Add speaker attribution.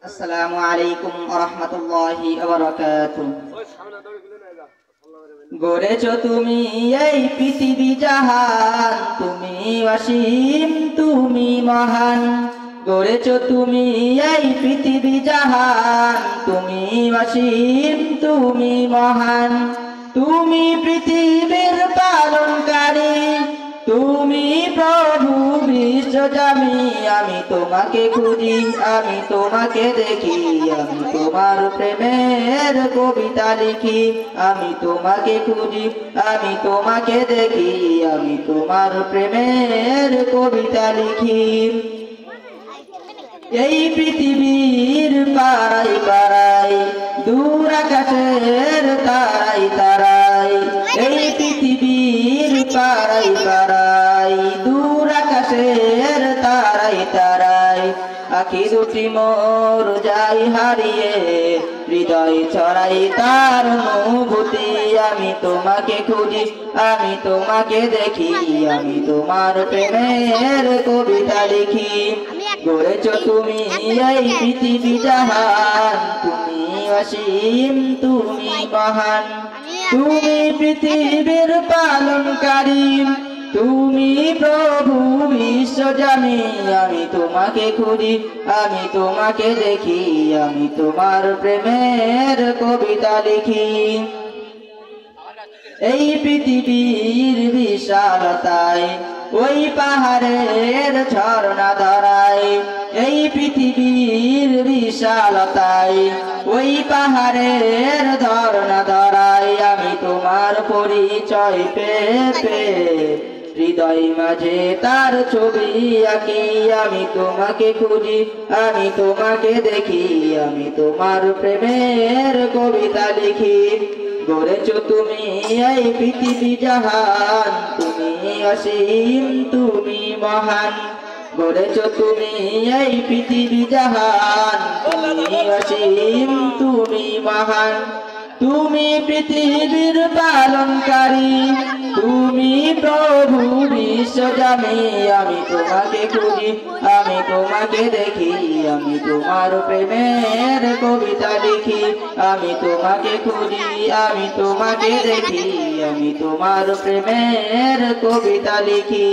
Speaker 1: আসসালামু আলাইকুম ওয়া রাহমাতুল্লাহি ওয়া বারাকাতুহু। গড়েছো তুমি এই পৃথিবী জাহান, তুমি অসীম তুমি মহান। গড়েছো তুমি এই পৃথিবী জাহান, তুমি অসীম তুমি মহান। তুমি পৃথিবীর পালনকারী, তুমি প্রভু বিশ্বজামি। আমি তোমাকে খুঁজি, আমি তোমাকে দেখি, আমি তোমার প্রেমের কবিতা লিখি। আমি তোমাকে খুঁজি, আমি তোমাকে দেখি, আমি তোমার প্রেমের কবিতা লিখি। এই পৃথিবীর পাড়াই পাড়াই, দূর আকাশের তারাই তারাই। এই পৃথিবীর পাড়াই পাড়াই, দূর আকাশের তারাই তারাই। আখি দুটি মোর যাই হারিয়ে, হৃদয় ছড়াই তার অনুভূতি। আমি তোমাকে খুঁজি, আমি তোমাকে দেখি, আমি তোমার প্রেমের কবিতা লিখি। গড়েছো তুমি এই পৃথিবী জাহান, তুমি অসীম তুমি মহান। তুমি পৃথিবীর পালনকারী, তুমি প্রভু বিশ্বজামি। আমি তোমাকে খুঁজি, আমি তোমাকে দেখি, আমি তোমার প্রেমের কবিতা লিখি। এই পৃথিবীর বিশালতায়, ওই পাহাড়ের ঝর্ণা ধরায়। এই পৃথিবীর বিশালতায়, ওই পাহাড়ের ঝর্ণা ধরায়। আমি তোমার পরিচয় পেতে হৃদয় মাঝে তার ছবি আঁকি। আমি তোমাকে খুঁজি, আমি তোমাকে দেখি, আমি তোমার প্রেমের কবিতা লিখি। গড়েছো তুমি এই পৃথিবী জাহান, তুমি অসীম তুমি মহান। গড়েছো তুমি এই পৃথিবী জাহান, তুমি অসীম তুমি মহান। তুমি পৃথিবীর পালনকারী, তুমি প্রভু বিশ্বজামি। আমি তোমাকে খুঁজি, আমি তোমাকে দেখি, আমি তোমার প্রেমের কবিতা লিখি। আমি তোমাকে খুঁজি, আমি তোমাকে দেখি, আমি তোমার প্রেমের কবিতা লিখি।